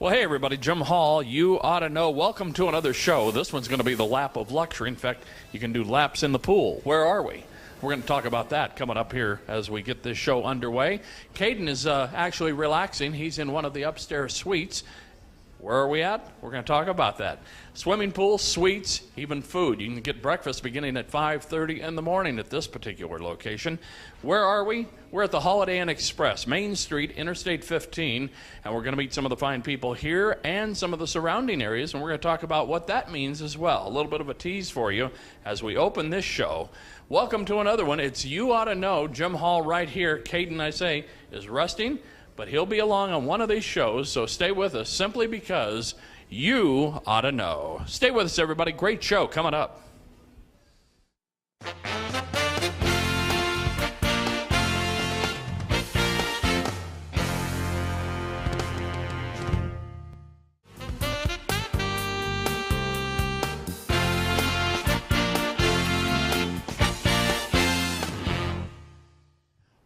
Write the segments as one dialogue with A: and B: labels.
A: Well, hey, everybody. Jim Hall, you ought to know. Welcome to another show. This one's going to be the lap of luxury. In fact, you can do laps in the pool. Where are we? We're going to talk about that coming up here as we get this show underway. Caden is actually relaxing. He's in one of the upstairs suites. Where are we at? We're going to talk about that. Swimming pool, suites, even food. You can get breakfast beginning at 5:30 in the morning at this particular location. Where are we? We're at the Holiday Inn Express, Main Street, Interstate 15, and we're going to meet some of the fine people here and some of the surrounding areas, and we're going to talk about what that means as well. A little bit of a tease for you as we open this show. Welcome to another one. It's You Ought to Know. Jim Hall right here. Caden, I say, is resting, but he'll be along on one of these shows, so stay with us simply because you ought to know. Stay with us, everybody. Great show coming up.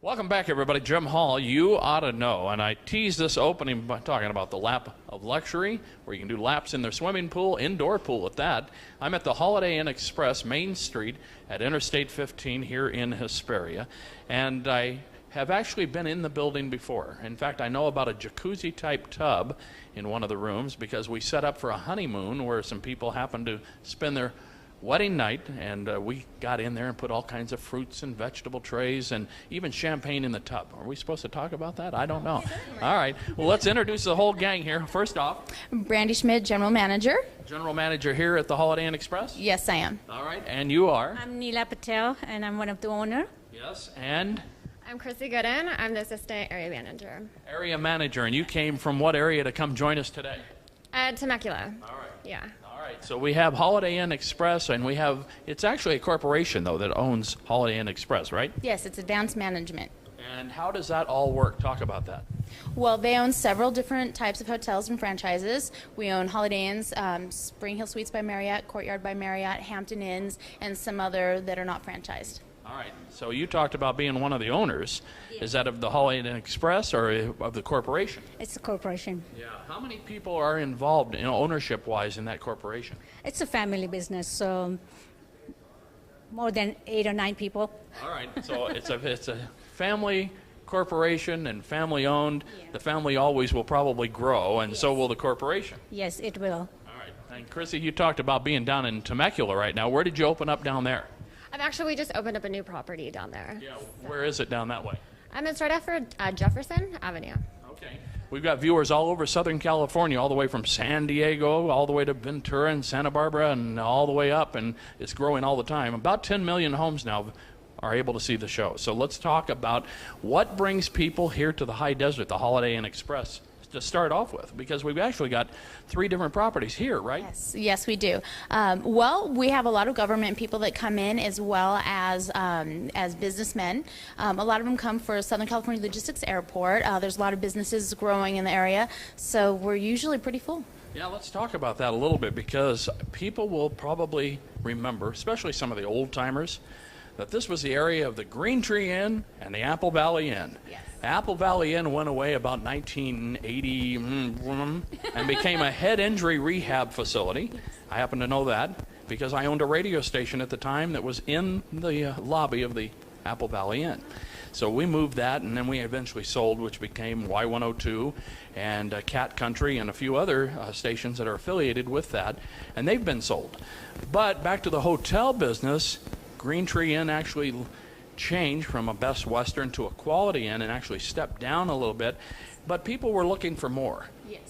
A: Welcome back, everybody. Jim Hall, you ought to know. And I teased this opening by talking about the lap of luxury, where you can do laps in their swimming pool, indoor pool at that. I'm at the Holiday Inn Express, Main Street at Interstate 15 here in Hesperia. And I have actually been in the building before. In fact, I know about a jacuzzi-type tub in one of the rooms because we set up for a honeymoon where some people happened to spend their wedding night, and we got in there and put all kinds of fruits and vegetable trays and even champagne in the tub. Are we supposed to talk about that? I don't know. All right. Well, let's introduce the whole gang here. First off,
B: Brandy Schmidt, General Manager.
A: General Manager here at the Holiday Inn Express?
B: Yes, I am.
A: All right. And you are?
C: I'm Neela Patel, and I'm one of the owner.
A: Yes. And?
D: I'm Chrissy Gooden. I'm the Assistant Area Manager.
A: Area Manager. And you came from what area to come join us today?
D: Temecula.
A: All right.
D: Yeah.
A: All right, so we have Holiday Inn Express, and we have, it's actually a corporation, though, that owns Holiday Inn Express, right?
B: Yes, it's advanced management.
A: And how does that all work? Talk about that.
B: Well, they own several different types of hotels and franchises. We own Holiday Inns, Springhill Suites by Marriott, Courtyard by Marriott, Hampton Inns, and some other that are not franchised.
A: All right, so you talked about being one of the owners. Yes. Is that of the Holiday Inn Express or of the corporation?
C: It's a corporation.
A: Yeah. How many people are involved, ownership-wise, in that corporation?
C: It's a family business, so more than 8 or 9 people.
A: All right, so it's a family corporation and family-owned. Yeah. The family always will probably grow, and yes, so will the corporation.
C: Yes, it will.
A: All right. And Chrissy, you talked about being down in Temecula right now. Where did you open up down there?
D: We just opened up a new property down there.
A: Yeah, where is it down that way?
D: It's right after Jefferson Avenue.
A: Okay. We've got viewers all over Southern California, all the way from San Diego, all the way to Ventura and Santa Barbara, and all the way up, and it's growing all the time. About 10 million homes now are able to see the show. So let's talk about what brings people here to the high desert, the Holiday Inn Express, to start off with, because we've actually got 3 different properties here, right?
B: Yes, we do. Well, we have a lot of government people that come in as well as businessmen. A lot of them come for Southern California Logistics Airport. There's a lot of businesses growing in the area, so we're usually pretty full.
A: Yeah, let's talk about that a little bit, because people will probably remember, especially some of the old-timers, that this was the area of the Green Tree Inn and the Apple Valley Inn.
B: Yes.
A: Apple Valley Inn went away about 1980 and became a head injury rehab facility. I happen to know that because I owned a radio station at the time that was in the lobby of the Apple Valley Inn. So we moved that, and then we eventually sold, which became Y102 and Cat Country and a few other stations that are affiliated with that, and they've been sold. But back to the hotel business, Green Tree Inn actually changed from a Best Western to a Quality Inn and actually stepped down a little bit, but people were looking for more.
B: Yes.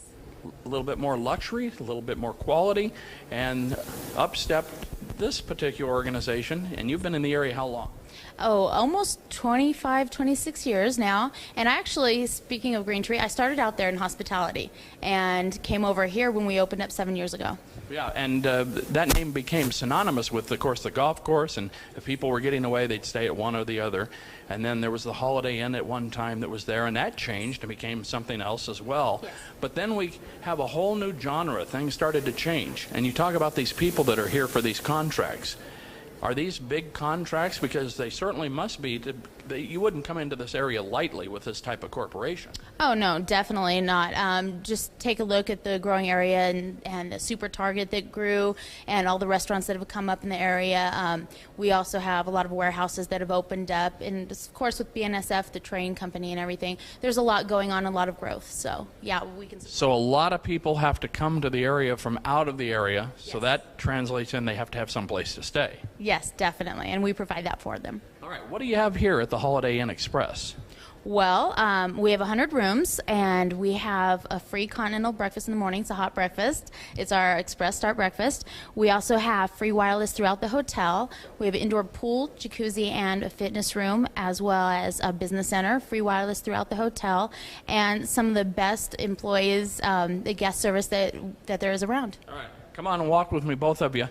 A: A little bit more luxury, a little bit more quality, and up stepped this particular organization. And you've been in the area how long?
B: Oh, almost 25, 26 years now. And actually, speaking of Green Tree, I started out there in hospitality and came over here when we opened up 7 years ago.
A: Yeah, and that name became synonymous with, of course, the golf course, and if people were getting away, they'd stay at one or the other. And then there was the Holiday Inn at one time that was there, and that changed and became something else as well. Yes. But then we have a whole new genre. Things started to change. And you talk about these people that are here for these contracts. Are these big contracts? Because they certainly must be to you wouldn't come into this area lightly with this type of corporation.
B: Oh, no, definitely not. Just take a look at the growing area and the Super Target that grew and all the restaurants that have come up in the area. We also have a lot of warehouses that have opened up. And, of course, with BNSF, the train company and everything, there's a lot going on, a lot of growth. So, yeah, we can...
A: So a lot of people have to come to the area from out of the area,
B: Yes.
A: so that translates in they have to have some place to stay.
B: Yes, definitely, and we provide that for them.
A: All right, what do you have here at the Holiday Inn Express?
B: Well, we have 100 rooms, and we have a free continental breakfast in the morning. It's a hot breakfast. It's our express start breakfast. We also have free wireless throughout the hotel. We have an indoor pool, jacuzzi, and a fitness room, as well as a business center, free wireless throughout the hotel, and some of the best employees, the guest service that there is around.
A: All right, come on and walk with me, both of you.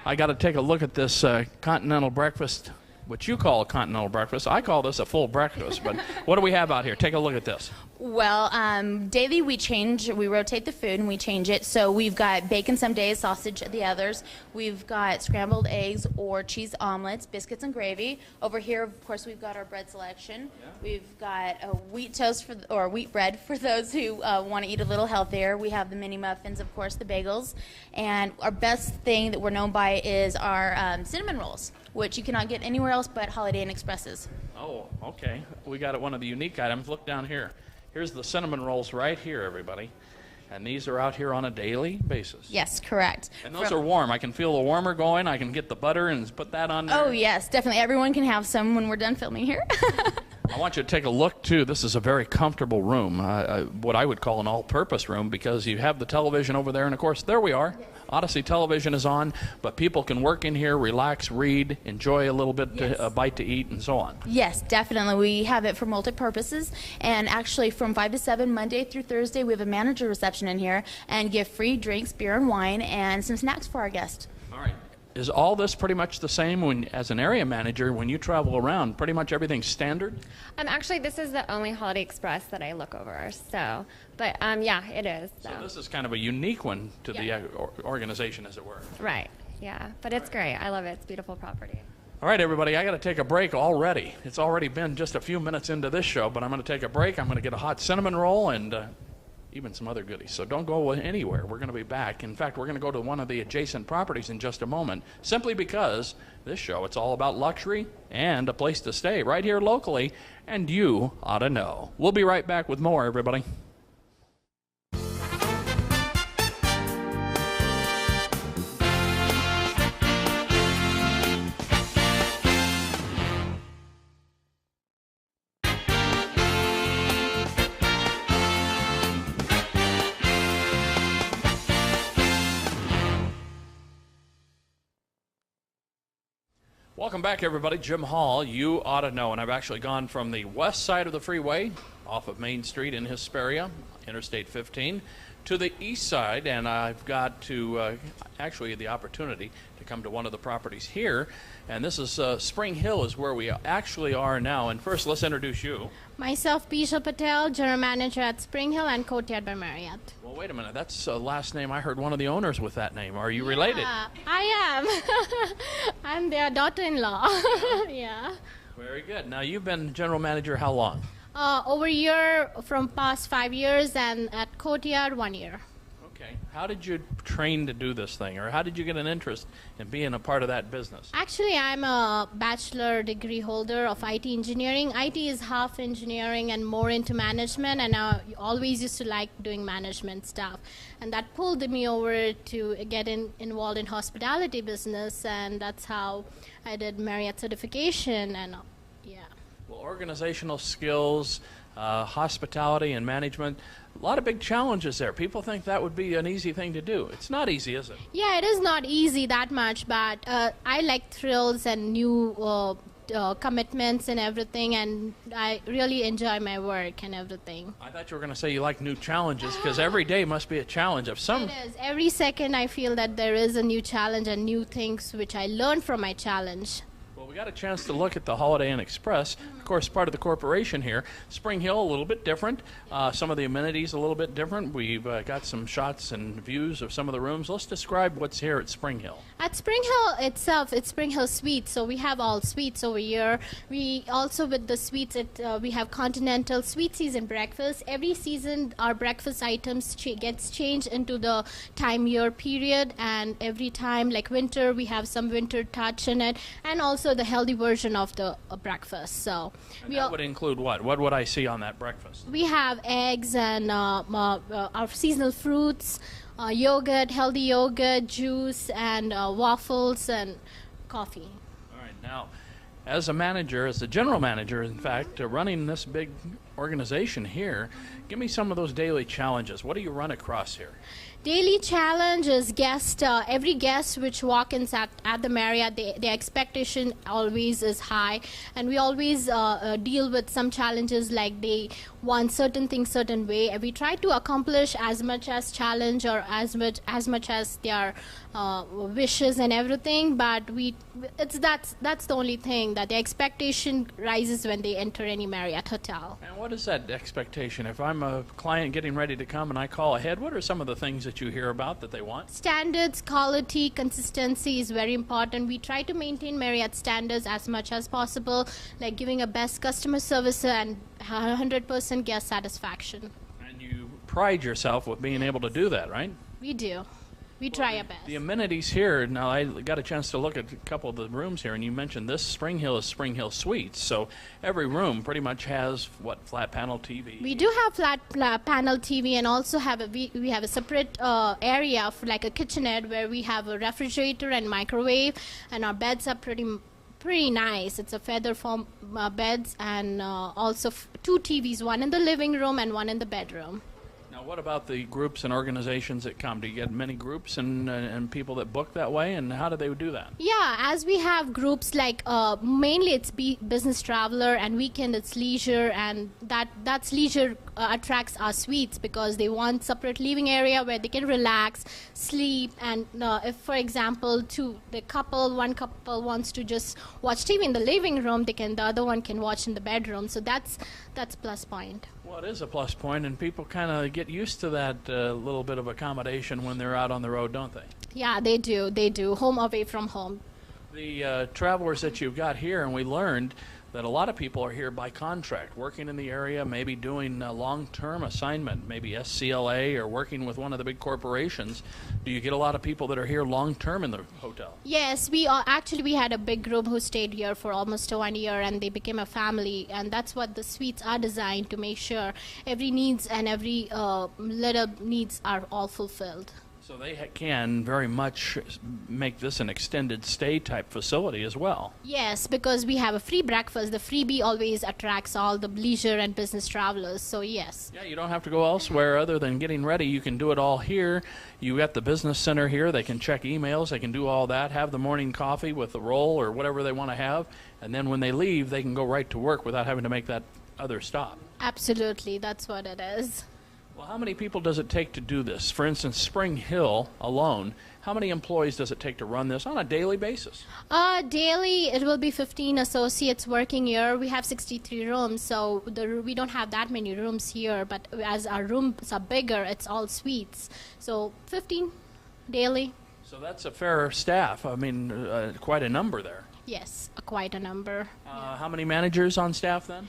A: I got to take a look at this continental breakfast, what you call a continental breakfast. I call this a full breakfast, but what do we have out here? Take a look at this.
B: Well, daily we rotate the food and we change it. So we've got bacon some days, sausage the others. We've got scrambled eggs or cheese omelets, biscuits and gravy. Over here, of course, we've got our bread selection. Yeah. We've got a wheat toast or wheat bread for those who want to eat a little healthier. We have the mini muffins, of course, the bagels. And our best thing that we're known by is our cinnamon rolls, which you cannot get anywhere else but Holiday Inn Expresses.
A: Oh, okay. We got one of the unique items. Look down here. Here's the cinnamon rolls right here, everybody. And these are out here on a daily basis.
B: Yes, correct.
A: And those are warm. I can feel the warmer going. I can get the butter and put that on there.
B: Oh, yes, definitely. Everyone can have some when we're done filming here.
A: I want you to take a look, too. This is a very comfortable room, what I would call an all-purpose room, because you have the television over there. And, of course, there we are. Odyssey Television is on, but people can work in here, relax, read, enjoy a little bit,
B: Yes.
A: A bite to eat, and so on.
B: Yes, definitely. We have it for multi-purposes, and actually from 5 to 7, Monday through Thursday, we have a manager reception in here and give free drinks, beer and wine, and some snacks for our guests.
A: All right. Is all this pretty much the same when, as an area manager, when you travel around, pretty much everything's standard?
D: Actually, this is the only Holiday Express that I look over. So, but yeah, it is.
A: So this is kind of a unique one to the organization, as it were.
D: Right. Yeah, but it's great. I love it. It's a beautiful property.
A: All right, everybody, I got to take a break already. It's already been just a few minutes into this show, but I'm going to take a break. I'm going to get a hot cinnamon roll and even some other goodies. So don't go anywhere. We're going to be back. In fact, we're going to go to one of the adjacent properties in just a moment, simply because this show, it's all about luxury and a place to stay right here locally, and you ought to know. We'll be right back with more, everybody. Welcome back, everybody. Jim Hall, you ought to know. And I've actually gone from the west side of the freeway, off of Main Street in Hesperia, Interstate 15, to the east side. And I've got to actually the opportunity to come to one of the properties here. And this is Spring Hill is where we actually are now. And first, let's introduce you.
E: Myself, Bisha Patel, General Manager at Springhill and Courtyard by Marriott.
A: Well, wait a minute. That's a last name. I heard one of the owners with that name. Are you related?
E: I am. I'm their daughter-in-law. Yeah.
A: Very good. Now, you've been General Manager how long?
E: Over a year, from past 5 years, and at Courtyard, 1 year.
A: Okay. How did you train to do this thing, or how did you get an interest in being a part of that business?
E: Actually, I'm a bachelor degree holder of IT engineering. IT is half engineering and more into management, and I always used to like doing management stuff. And that pulled me over to get involved in hospitality business, and that's how I did Marriott certification, and yeah.
A: Well, organizational skills, hospitality and management, a lot of big challenges there. People think that would be an easy thing to do. It's not easy, is it?
E: Yeah, it is not easy that much, but I like thrills and new commitments and everything, and I really enjoy my work and everything.
A: I thought you were going to say you like new challenges, because every day must be a challenge of some.
E: It is. Every second I feel that there is a new challenge and new things which I learn from my challenge.
A: Well, we got a chance to look at the Holiday Inn Express. of course, part of the corporation here. Springhill, a little bit different. Some of the amenities a little bit different. We've got some shots and views of some of the rooms. Let's describe what's here at Springhill.
E: At Springhill itself, it's Springhill Suites, so we have all suites over here. We also, with the suites, we have continental suite season breakfast. Every season, our breakfast items gets changed into the time year period, and every time, like winter, we have some winter touch in it, and also the healthy version of the breakfast. So
A: And that would include what? What would I see on that breakfast?
E: we have eggs and our seasonal fruits, yogurt, healthy yogurt, juice, and waffles and coffee.
A: All right, now, as a manager, as the general manager, in fact, running this big organization here, give me some of those daily challenges. What do you run across here?
E: Daily challenge is every guest which walk-ins at the Marriott, their expectation always is high, and we always deal with some challenges like they want certain things certain way, and we try to accomplish as much as challenge or as much as their wishes and everything, but that's the only thing, that the expectation rises when they enter any Marriott hotel.
A: And what is that expectation? If I'm a client getting ready to come and I call ahead, what are some of the things that you hear about that they want?
E: Standards, quality, consistency is very important. We try to maintain Marriott standards as much as possible, like giving a best customer service and 100% guest satisfaction.
A: And you pride yourself with being able to do that, right?
E: We do. We try our best.
A: The amenities here, now I got a chance to look at a couple of the rooms here, and you mentioned this Springhill is Springhill Suites, so every room pretty much has, what, flat panel TV?
E: We do have flat panel TV, and also we have a separate area for like a kitchenette where we have a refrigerator and microwave, and our beds are pretty nice. It's a feather foam beds, and also two TVs, one in the living room and one in the bedroom.
A: Now, what about the groups and organizations that come? Do you get many groups and people that book that way, and how do they do that?
E: Yeah, as we have groups like mainly it's business traveler, and weekend it's leisure, and that's leisure attracts our suites because they want separate living area where they can relax, sleep, and if, for example, one couple wants to just watch TV in the living room, the other one can watch in the bedroom. So that's plus point.
A: Well, it is a plus point, and people kind of get used to that little bit of accommodation when they're out on the road, don't they?
E: Yeah, they do. They do. Home away from home.
A: The travelers that you've got here, and we learned that a lot of people are here by contract, working in the area, maybe doing a long-term assignment, maybe SCLA or working with one of the big corporations. Do you get a lot of people that are here long-term in the hotel?
E: Yes, we had a big group who stayed here for almost 1 year, and they became a family, and that's what the suites are designed to make sure every needs and every little needs are all fulfilled.
A: So they can very much make this an extended stay type facility as well.
E: Yes, because we have a free breakfast. The freebie always attracts all the leisure and business travelers, so yes.
A: Yeah, you don't have to go elsewhere other than getting ready. You can do it all here. You got the business center here. They can check emails. They can do all that, have the morning coffee with the roll or whatever they want to have, and then when they leave, they can go right to work without having to make that other stop.
E: Absolutely, that's what it is.
A: Well, how many people does it take to do this? For instance, Spring Hill alone, how many employees does it take to run this on a daily basis?
E: Daily, it will be 15 associates working here. We have 63 rooms, so we don't have that many rooms here, but as our rooms are bigger, it's all suites. So 15 daily.
A: So that's a fair staff. I mean, quite a number there.
E: Yes, quite a number.
A: How many managers on staff then?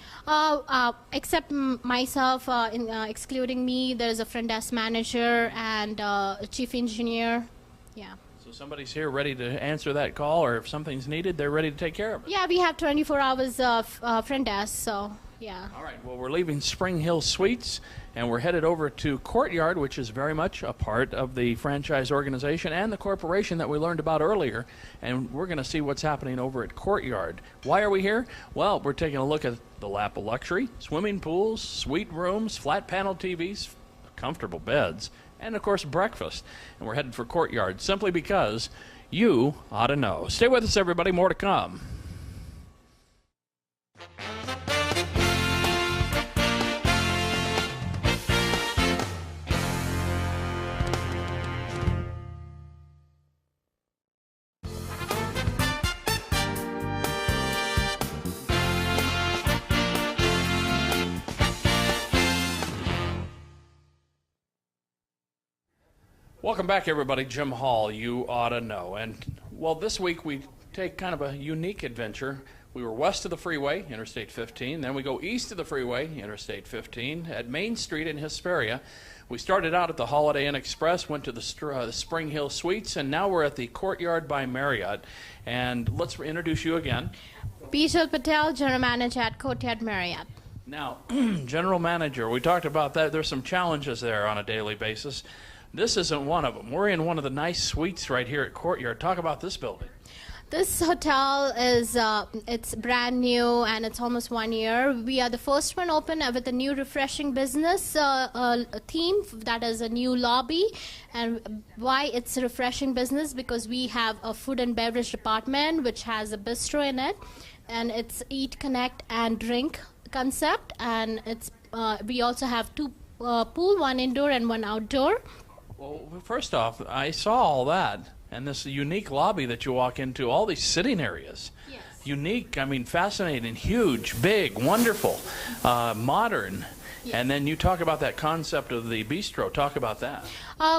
E: Except myself, excluding me, there's a front desk manager and a chief engineer. Yeah.
A: So somebody's here ready to answer that call, or if something's needed, they're ready to take care of it.
E: Yeah, we have 24 hours of front desk, so yeah.
A: All right, well, we're leaving Springhill Suites, and we're headed over to Courtyard, which is very much a part of the franchise organization and the corporation that we learned about earlier, and we're going to see what's happening over at Courtyard. Why are we here? Well, we're taking a look at the lap of luxury, swimming pools, suite rooms, flat panel TVs, comfortable beds, and, of course, breakfast. And we're headed for Courtyard simply because you ought to know. Stay with us, everybody. More to come. Welcome back, everybody. Jim Hall, You Oughta Know. And, well, this week we take kind of a unique adventure. We were west of the freeway, Interstate 15. Then we go east of the freeway, Interstate 15, at Main Street in Hesperia. We started out at the Holiday Inn Express, went to the Springhill Suites, and now we're at the Courtyard by Marriott. And let's introduce you again.
E: Bijal Patel, General Manager at Courtyard Marriott.
A: Now, General Manager, we talked about that. There's some challenges there on a daily basis. This isn't one of them. We're in one of the nice suites right here at Courtyard. Talk about this building.
E: This hotel is it's brand new and it's almost 1 year. We are the first one open with a new refreshing business theme that is a new lobby. And why it's a refreshing business? Because we have a food and beverage department which has a bistro in it, and it's eat, connect, and drink concept. And it's we also have two pool, one indoor and one outdoor.
A: Well, first off, I saw all that. And this unique lobby that you walk into, all these sitting areas.
E: Yes.
A: Unique, I mean, fascinating, huge, big, wonderful, modern.
E: Yes.
A: And then you talk about that concept of the bistro. Talk about that.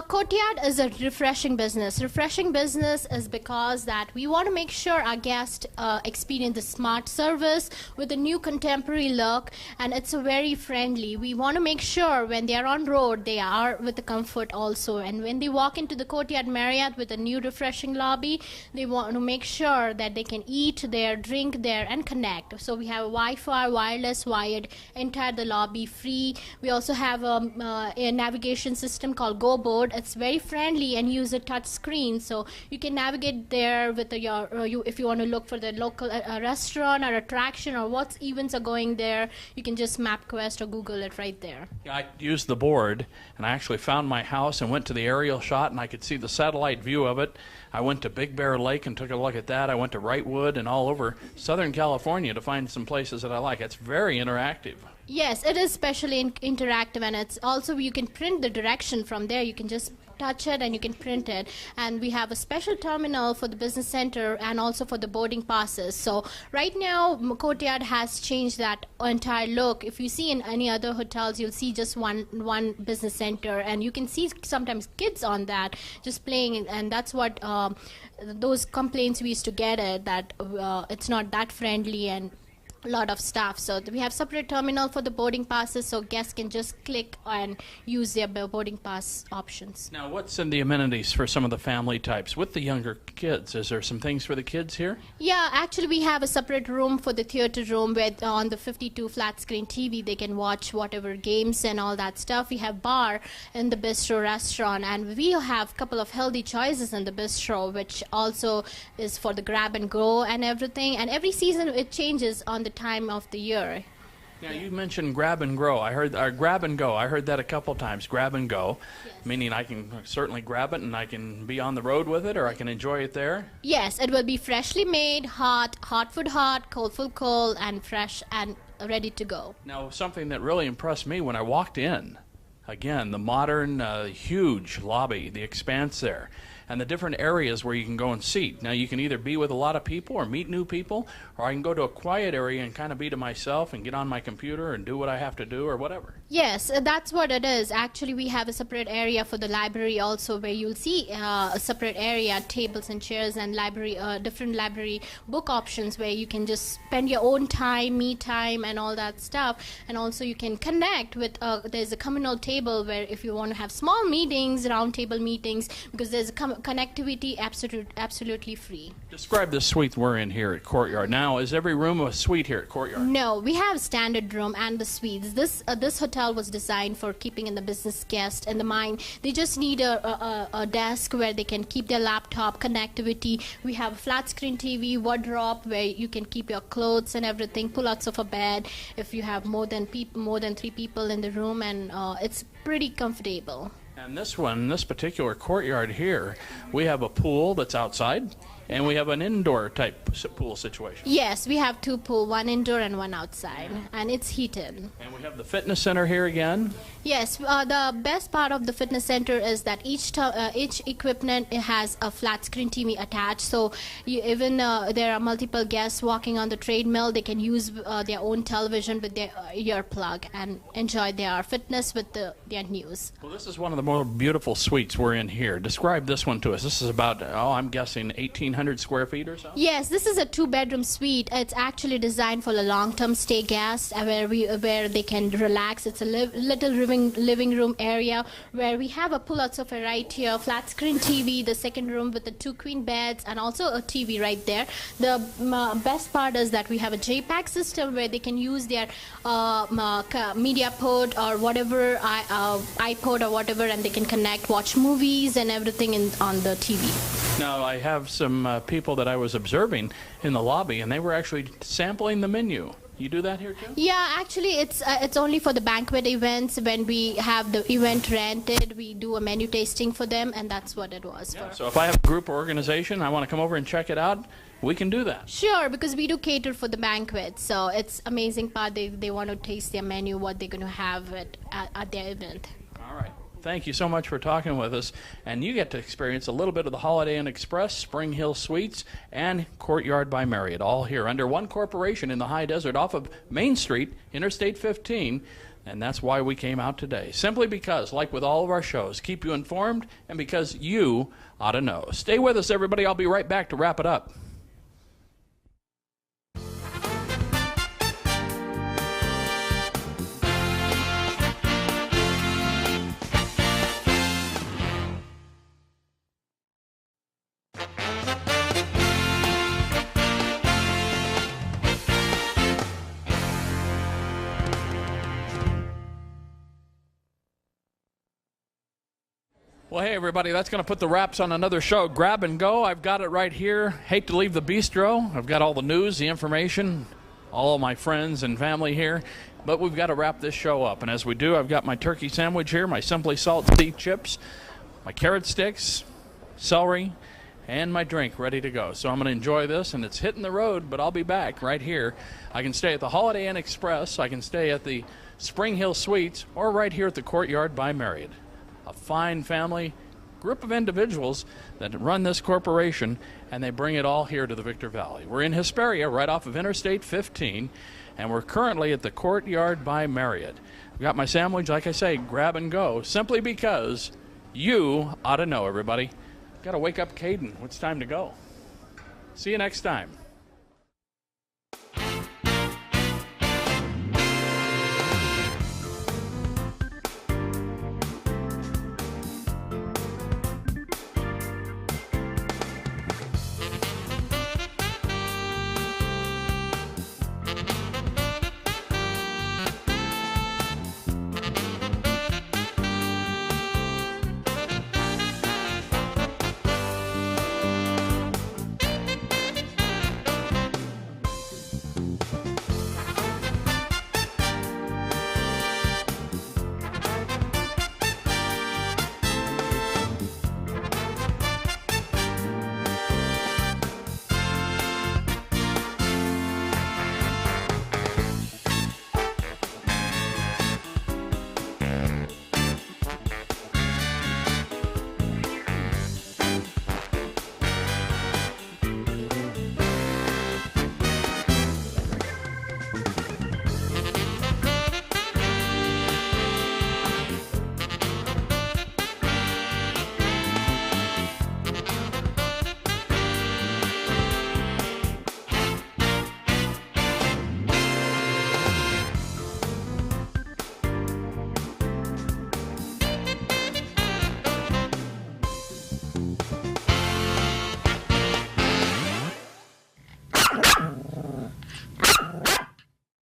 E: Courtyard is a refreshing business. Refreshing business is because that we want to make sure our guests experience the smart service with a new contemporary look, and it's very friendly. We want to make sure when they are on road, they are with the comfort also. And when they walk into the Courtyard Marriott with a new refreshing lobby, they want to make sure that they can eat there, drink there, and connect. So we have Wi-Fi, wireless, wired, entire the lobby free. We also have a navigation system called Go Board. It's very friendly and use a touch screen, so you can navigate there with if you want to look for the local restaurant or attraction or what events are going there. You can just MapQuest or Google it right there.
A: Yeah, I used the board, and I actually found my house and went to the aerial shot, and I could see the satellite view of it. I went to Big Bear Lake and took a look at that. I went to Wrightwood and all over Southern California to find some places that I like. It's very interactive.
E: Yes, it is especially interactive, and it's also you can print the direction from there. You can just touch it and you can print it. And we have a special terminal for the business center and also for the boarding passes. So right now, Courtyard has changed that entire look. If you see in any other hotels, you'll see just one business center, and you can see sometimes kids on that just playing, and that's what those complaints we used to get that it's not that friendly and a lot of stuff. So we have separate terminal for the boarding passes, so guests can just click and use their boarding pass options.
A: Now, what's in the amenities for some of the family types with the younger kids? Is there some things for the kids here?
E: Yeah, actually we have a separate room for the theater room where on the 52 flat screen TV they can watch whatever games and all that stuff. We have bar in the bistro restaurant, and we have a couple of healthy choices in the bistro, which also is for the grab and go and everything. And every season it changes on the time of the year.
A: Now, you mentioned grab and go. I heard grab and go. I heard that a couple times. Grab and go,
E: yes.
A: Meaning I can certainly grab it and I can be on the road with it, or I can enjoy it there.
E: Yes, it will be freshly made, hot food hot, cold food cold, and fresh and ready to go.
A: Now, something that really impressed me when I walked in, again, the modern, huge lobby, the expanse there, and the different areas where you can go and seat. Now, you can either be with a lot of people or meet new people, or I can go to a quiet area and kind of be to myself and get on my computer and do what I have to do or whatever.
E: Yes, that's what it is. Actually, we have a separate area for the library also, where you'll see a separate area, tables and chairs, and library, different library book options where you can just spend your own time, me time, and all that stuff. And also you can connect with, there's a communal table where if you want to have small meetings, round table meetings, because there's a connectivity absolutely free.
A: Describe the suite we're in here at Courtyard. Now, is every room a suite here at Courtyard?
E: No, we have standard room and the suites. This hotel was designed for keeping in the business guest in the mind. They just need a desk where they can keep their laptop, connectivity. We have a flat screen TV, wardrobe where you can keep your clothes and everything, pull-outs of a bed if you have more than 3 people in the room, and it's pretty comfortable.
A: And this particular Courtyard here, we have a pool that's outside. And we have an indoor type pool situation.
E: Yes, we have two pools, one indoor and one outside, and it's heated.
A: And we have the fitness center here again.
E: Yes, the best part of the fitness center is that each equipment has a flat screen TV attached. So even there are multiple guests walking on the treadmill, they can use their own television with their earplug and enjoy their fitness with their news.
A: Well, this is one of the more beautiful suites we're in here. Describe this one to us. This is about, I'm guessing 1,800 square feet or so?
E: Yes, this is a 2-bedroom suite. It's actually designed for a long-term stay guest where they can relax. It's a little living room area where we have a pull-out sofa right here, flat screen TV, the second room with the 2 queen beds, and also a TV right there. The best part is that we have a JPAC system where they can use their media port or whatever, iPod or whatever, and they can connect, watch movies and everything on the TV.
A: Now, I have some people that I was observing in the lobby, and they were actually sampling the menu. You do that here too?
E: Yeah, actually, it's only for the banquet events. When we have the event rented, we do a menu tasting for them, and that's what it was for.
A: So if I have a group or organization, I want to come over and check it out, we can do that.
E: Sure, because we do cater for the banquet, so it's amazing part. They want to taste their menu, what they're going to have at their event.
A: All right. Thank you so much for talking with us. And you get to experience a little bit of the Holiday Inn Express, Springhill Suites, and Courtyard by Marriott, all here under one corporation in the high desert off of Main Street, Interstate 15. And that's why we came out today. Simply because, like with all of our shows, keep you informed and because you ought to know. Stay with us, everybody. I'll be right back to wrap it up. Well, hey, everybody, that's going to put the wraps on another show. Grab and go. I've got it right here. Hate to leave the bistro. I've got all the news, the information, all of my friends and family here. But we've got to wrap this show up. And as we do, I've got my turkey sandwich here, my Simply Salt sea chips, my carrot sticks, celery, and my drink ready to go. So I'm going to enjoy this, and it's hitting the road, but I'll be back right here. I can stay at the Holiday Inn Express. I can stay at the Springhill Suites, or right here at the Courtyard by Marriott. A fine family group of individuals that run this corporation, and they bring it all here to the Victor Valley. We're in Hesperia, right off of Interstate 15, and we're currently at the Courtyard by Marriott. I've got my sandwich, like I say, grab and go, simply because you ought to know, everybody. Got to wake up Caden. It's time to go. See you next time.